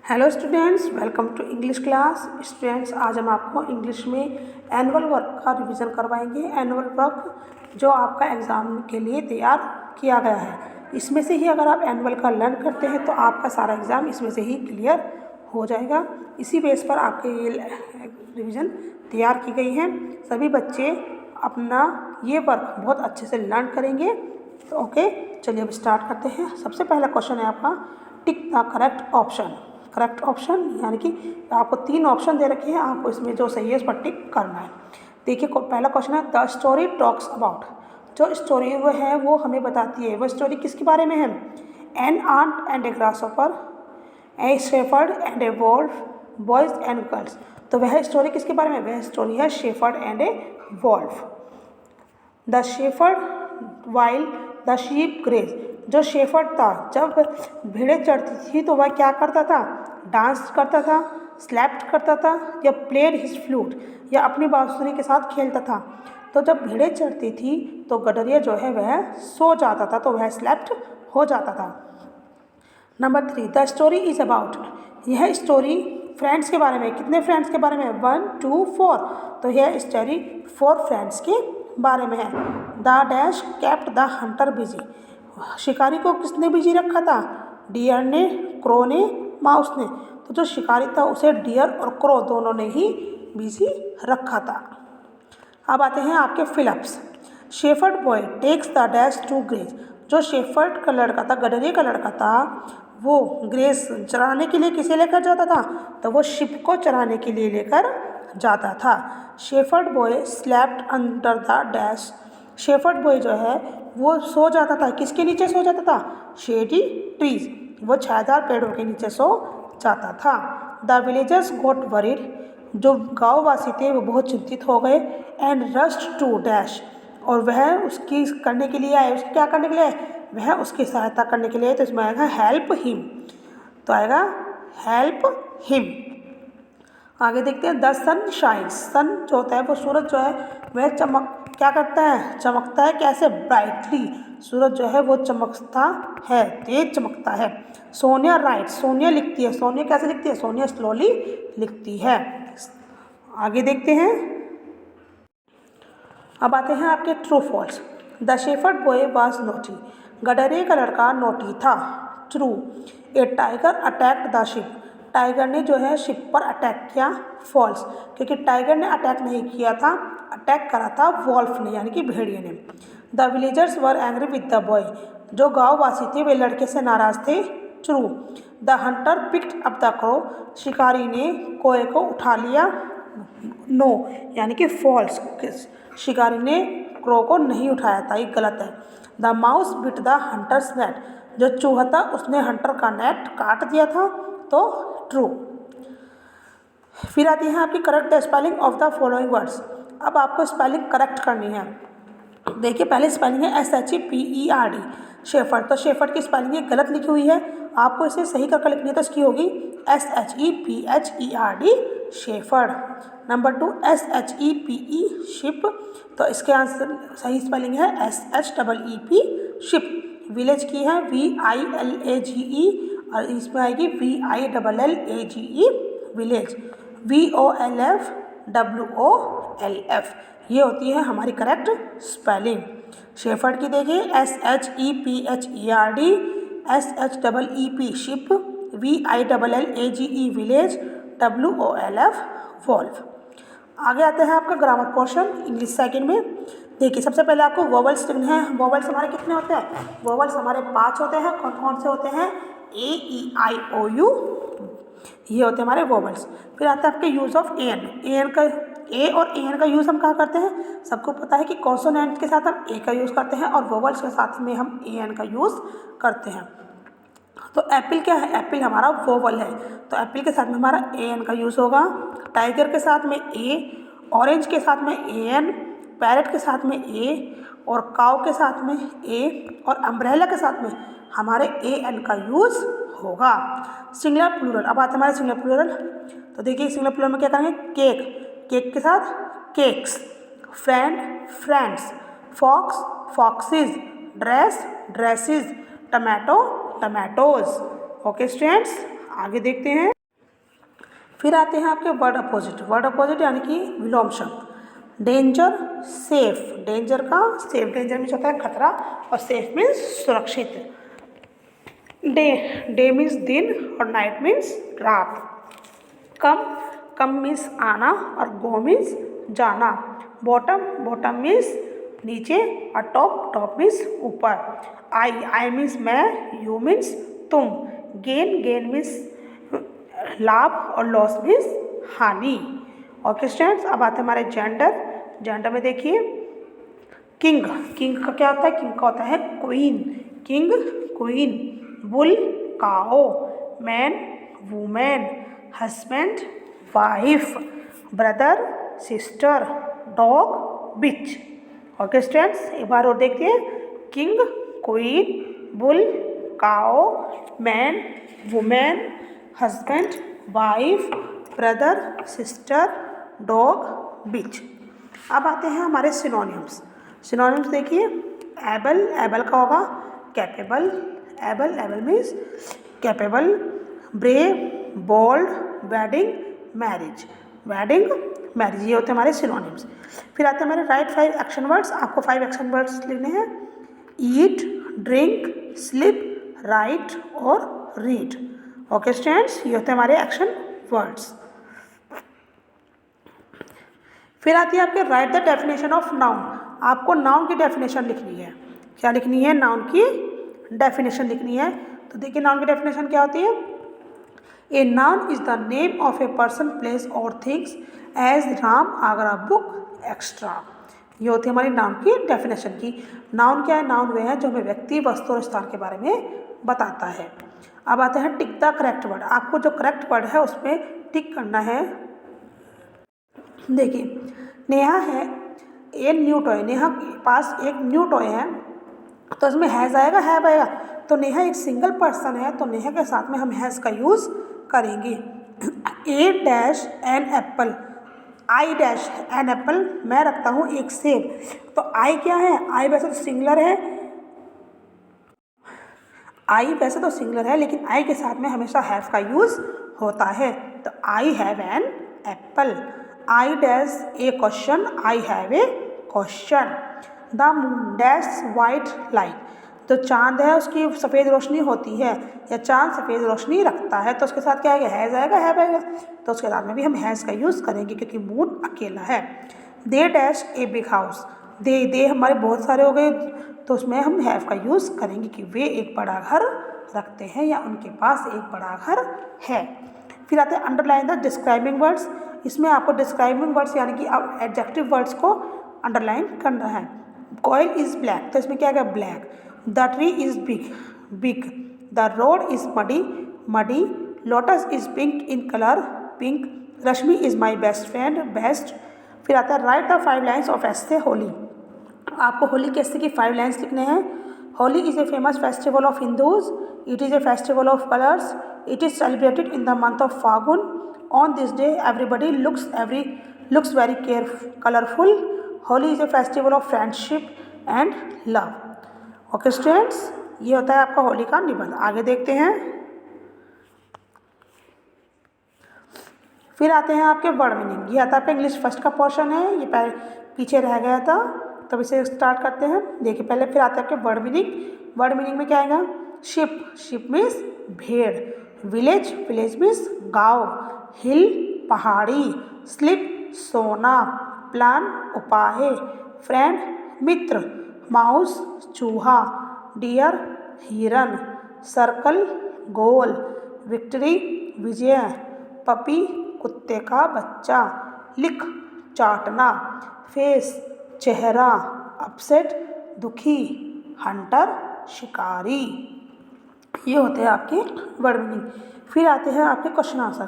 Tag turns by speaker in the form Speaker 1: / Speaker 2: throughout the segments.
Speaker 1: Hello students, welcome to English class. Students, आज हम आपको इंग्लिश में एनुअल वर्क का रिवीजन करवाएंगे। एनुअल वर्क जो आपका एग्ज़ाम के लिए तैयार किया गया है, इसमें से ही अगर आप एनुअल का लर्न करते हैं तो आपका सारा एग्ज़ाम इसमें से ही क्लियर हो जाएगा। इसी बेस पर आपके ये रिवीजन तैयार की गई है। सभी बच्चे अपना ये वर्क बहुत अच्छे से लर्न करेंगे। तो ओके, चलिए अब स्टार्ट करते हैं। सबसे पहला क्वेश्चन है आपका, tick the correct option. Correct option यानी कि आपको 3 ऑप्शन दे रखे हैं, आपको इसमें जो सही है उस पर टिक करना है। देखिए, पहला क्वेश्चन है, द स्टोरी टॉक्स अबाउट। जो स्टोरी वो है वो हमें बताती है, वो स्टोरी किसके बारे में है? An ant and a grasshopper, a shepherd and a wolf, boys and girls. तो वह स्टोरी किसके बारे में? वह स्टोरी है shepherd and a wolf. The shepherd while the sheep graze. जो शेफर्ड था, जब भेड़ें चढ़ती थी तो वह क्या करता था? डांस करता था, स्लैप्ट करता था, या प्लेड हिज फ्लूट, या अपनी बांसुरी के साथ खेलता था। तो जब भेड़ें चढ़ती थी तो गडरिया जो है वह सो जाता था, तो वह स्लैप्ट हो जाता था। Number 3, the story is about. यह स्टोरी फ्रेंड्स के बारे में। कितने फ्रेंड्स के बारे में? 1, 2, 4। तो यह स्टोरी 4 फ्रेंड्स के बारे में है। The dash kept the Hunter busy. शिकारी को किसने बिजी रखा था? डियर ने, क्रो ने, माउस ने। तो जो शिकारी था उसे डियर और क्रो दोनों ने ही बिजी रखा था। अब आते हैं आपके fill ups. Shepherd boy takes the dash to graze. जो शेफर्ड का लड़का था, गडरिया का लड़का था, वो ग्रेस चराने के लिए किसे लेकर जाता था? तो वो शिप को चराने के लिए लेकर जाता था। Shepherd boy slapped under the dash. Shepherd boy जो है वो सो जाता था। किसके नीचे सो जाता था? Shady trees. वो छायादार पेड़ों के नीचे सो जाता था। The villagers got worried. जो गाँववासी थे वो बहुत चिंतित हो गए। And rushed to dash. और वह उसकी करने के लिए आए। उसकी क्या करने के लिए आए? वह उसकी सहायता करने के लिए आए। तो इसमें आएगा हेल्प हिम। तो आएगा हेल्प हिम। आगे देखते हैं, द सन शाइन्स। सन जो होता है वो सूरज जो है वह क्या करता है? चमकता है। कैसे? ब्राइटली। सूरज जो है वो चमकता है, तेज चमकता है। सोनिया राइट्स। सोनिया लिखती है। सोनिया कैसे लिखती है? सोनिया स्लोली लिखती है। आगे देखते हैं। अब आते हैं आपके true false. The shepherd boy was naughty. गडरिया का लड़का नोटी था। True. A tiger attacked the ship. Tiger ने जो है शिप पर अटैक किया। फॉल्स, क्योंकि टाइगर ने अटैक नहीं किया था, अटैक करा था वॉल्फ ने यानी कि भेड़िए ने। The villagers were angry with the boy. जो गाँववासी थे वे लड़के से नाराज थे। True. The Hunter picked up the crow. शिकारी ने कोए को उठा लिया। नो यानी कि फॉल्स। शिकारी ने क्रो को नहीं उठाया था, ये गलत है। The mouse bit the hunters net. जो चूहा था उसने हंटर का नेट काट दिया था, तो ट्रू। फिर आती है आपकी correct the spelling of the following words. अब आपको स्पेलिंग करेक्ट करनी है। देखिए, पहले स्पेलिंग है SHEPERD, शेफर्ड। तो शेफर्ड की स्पेलिंग ये गलत लिखी हुई है, आपको इसे सही करके लिखनी है। तो इसकी होगी SHEPHERD, shepherd. Number 2, SHEPE, ship. तो इसके आंसर सही स्पेलिंग है SHEEP, शिप। विलेज की है VILAGE, और इसमें आएगी VILLAGE, विलेज। VOLF, ये होती है हमारी करेक्ट स्पेलिंग। शेफर्ड की देखिए SHEPHERD, SHEEP, sheep, VILLAGE, village, WOLF, wolf. आगे आते हैं आपका ग्रामर पोर्शन इंग्लिश सेकंड में। देखिए, सबसे पहले आपको वोवल्स लिखने हैं। वोवल्स हमारे कितने होते हैं? वोवल्स हमारे 5 होते हैं। कौन कौन से होते हैं? AEIOU, ये होते हैं हमारे वोवल्स। फिर आता है आपके यूज़ ऑफ AN का। ए और AN का यूज़ हम कहाँ करते हैं? सबको पता है कि कॉन्सोनेंट के साथ हम ए का यूज़ करते हैं और वोवल्स के साथ में हम AN का यूज़ करते हैं। तो एप्पल क्या है? एप्पल हमारा वोवल है, तो एप्पल के साथ में हमारा AN का यूज़ होगा। टाइगर के साथ में A, ऑरेंज के साथ में AN, पैरेट के साथ में A, और काउ के साथ में A, और अम्ब्रेला के साथ में हमारे AN का यूज़ होगा। Singular plural. अब आते हैं हमारे सिंगुलर प्लूरल। तो देखिए, सिंगुलर प्लूरल में क्या करेंगे? केक, केक के साथ cakes, friend, friends, fox, foxes, dress, dresses, tomato, tomatoes. Okay students, आगे देखते हैं। फिर आते हैं आपके वर्ड अपोजिट यानी कि विलोम शब्द। डेंजर, सेफ, डेंजर का सेफ, डेंजर मीन्स होता है खतरा और सेफ मीन्स सुरक्षित। डे मीन्स दिन और नाइट मीन्स रात। कम मीन्स आना और गो मीन्स जाना। बॉटम मीन्स नीचे और टॉप मीन्स ऊपर। आई मीन्स मैं, यू मीन्स तुम। गेन मीन्स लाभ और लॉस मीन्स हानि। ओके स्टूडेंट्स, अब आते हैं हमारे जेंडर में देखिए किंग का क्या होता है, किंग का होता है queen. Bull cow, man women, husband wife, brother sister, dog bitch. Okay students, एक बार और देखते हैं। King, queen, bull cow, man women, husband wife, brother sister, dog bitch. अब आते हैं हमारे सिनोनिम्स देखिए। एबल का होगा capable, able means capable. Brave, bold, wedding, marriage, ये होते हैं हमारे सिनोनिम्स। फिर आते हैं हमारे राइट 5 एक्शन वर्ड्स। आपको 5 एक्शन वर्ड्स लिखने हैं। ईट, ड्रिंक, स्लीप, राइट और रीड। ओके स्टूडेंट्स, ये होते हैं हमारे एक्शन वर्ड्स। फिर आती है आपके right the definition of noun. आपको नाउन की डेफिनेशन लिखनी है। क्या लिखनी है? नाउन की डेफिनेशन लिखनी है। तो देखिए नाउन की डेफिनेशन क्या होती है। A noun is the name of a person, place और things as Ram, Agra, book, extra. ये होती है हमारी नाउन की डेफिनेशन की। नाउन क्या है? नाउन वे है जो हमें व्यक्ति, वस्तु और स्थान के बारे में बताता है। अब आते हैं टिक द करेक्ट वर्ड। आपको जो करेक्ट वर्ड है उसमें टिक करना है। देखिए नेहा है ए न्यू टॉय, नेहा के पास एक न्यू टॉय है, तो इसमें हैज़ आएगा, हैव आएगा। तो नेहा एक सिंगल पर्सन है, तो नेहा के साथ में हम हैज़ का यूज़ करेंगे। A dash an apple, I dash an apple, मैं रखता हूँ एक सेब। तो आई क्या है? आई वैसे तो सिंगलर है, लेकिन आई के साथ में हमेशा हैव का यूज़ होता है। तो I have an apple. I dash A question, I have a question. The moon dash white light, तो चांद है उसकी सफ़ेद रोशनी होती है या चांद सफ़ेद रोशनी रखता है, तो उसके साथ क्या आएगा? हैज़ आएगा, हैव आएगा। तो उसके साथ में भी हम हैज़ का यूज़ करेंगे क्योंकि मून अकेला है। They dash a big house, they हमारे बहुत सारे हो गए, तो उसमें हम हैव का यूज़ करेंगे कि वे एक बड़ा घर रखते हैं या उनके पास एक बड़ा घर है। फिर आते हैं अंडरलाइन द डिस्क्राइबिंग वर्ड्स। इसमें आपको डिस्क्राइबिंग वर्ड्स यानी कि अब एडजेक्टिव वर्ड्स को अंडरलाइन करना है। कॉयल इज़ ब्लैक, तो इसमें क्या आएगा? Black. The tree is big. The road is muddy. Lotus is pink in colour, pink. Rashmi is my best friend, best. फिर आता है राइट द 5 लाइन्स ऑफ एस्से होली। आपको होली के एस्से की 5 लाइन्स लिखने हैं। Holi is a famous festival of Hindus. It is a festival of colours. It is celebrated in the month of Fagun. On this day, everybody looks very colorful. Holi is a festival of friendship and love. Okay, students, ये होता है आपका होली का निबंध। आगे देखते हैं। फिर आते हैं आपके वर्ड मीनिंग। ये आता है आपका इंग्लिश फर्स्ट का पोर्शन है, ये पहले पीछे रह गया था, तब इसे स्टार्ट करते हैं। देखिए पहले फिर आते हैं आपके वर्ड मीनिंग। वर्ड मीनिंग में क्या आएगा? शिप मीन्स भेड़। विलेज मीन्स गाँव। हिल पहाड़ी। स्लिप सोना। प्लान उपाय। फ्रेंड मित्र। माउस चूहा। डियर हिरन। सर्कल गोल। विक्ट्री विजय। पपी कुत्ते का बच्चा। लिख चाटना। फेस चेहरा। अपसेट दुखी। हंटर शिकारी। ये होते हैं आपके वर्ड मीनिंग। फिर आते हैं आपके question answer.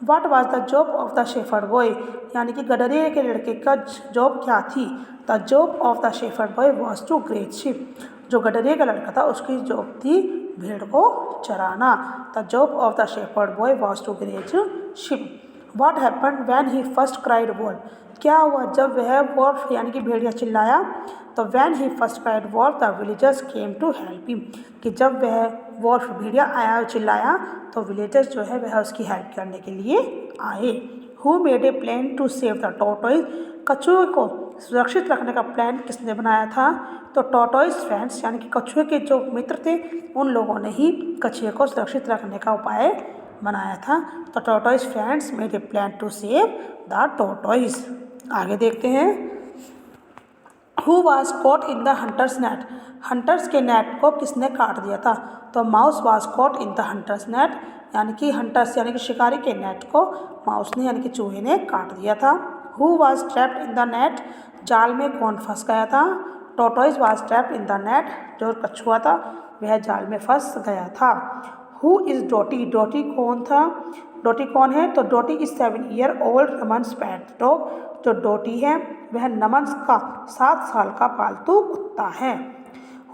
Speaker 1: What was the job of the shepherd boy, यानी कि गडरिये के लड़के का जॉब क्या थी? The job of the shepherd boy was to graze sheep. जो गडरिये का लड़का था उसकी जॉब थी भेड़ को चराना। The job of the shepherd boy was to graze sheep. What happened when he first cried wolf, क्या हुआ जब वह वॉल्फ यानी कि भेड़िया चिल्लाया? तो when he first cried wolf the villagers came to help him, कि जब वह वॉल्फ भेड़िया आया और चिल्लाया तो विलेजर्स जो है वह उसकी हेल्प करने के लिए आए। Who made a plan to save the tortoise, कछुए को सुरक्षित रखने का प्लान किसने बनाया था? तो टॉर्टोइज फ्रेंड्स यानी कि कछुए के जो मित्र थे उन लोगों ने ही कछुए को सुरक्षित रखने का उपाय बनाया था। तो tortoise friends made a plan to save the tortoise. आगे देखते हैं। Who was caught in the hunters net, hunters के नेट को किसने काट दिया था? तो mouse was caught in the hunters net, यानी कि हंटर्स यानी कि शिकारी के नेट को माउस ने यानी कि चूहे ने काट दिया था। Who was trapped in the net, जाल में कौन फंस गया था? Tortoise was trapped in the net, जो कछुआ था वह जाल में फंस गया था। हु इज़ डोटी, डोटी कौन था? डोटी कौन है? तो Dotty is 7 year old Naman's pet dog, जो डोटी है वह नमन्स का 7 साल का पालतू कुत्ता है।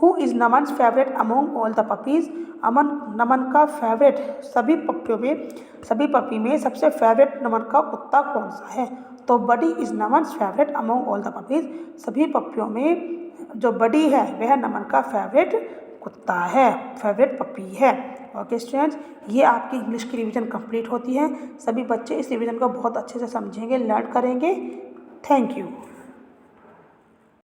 Speaker 1: Who is Naman's favourite among all the puppies, Naman का फेवरेट सभी पपी में सबसे फेवरेट नमन का कुत्ता कौन सा है? तो Buddy is Naman's favourite among all the puppies, सभी पपियों में जो बडी है वह नमन का फेवरेट कुत्ता है, फेवरेट पपी है। ओके स्टूडेंट्स, ये आपकी इंग्लिश की रिवीजन कंप्लीट होती है। सभी बच्चे इस रिवीजन को बहुत अच्छे से समझेंगे, लर्न करेंगे। Thank you.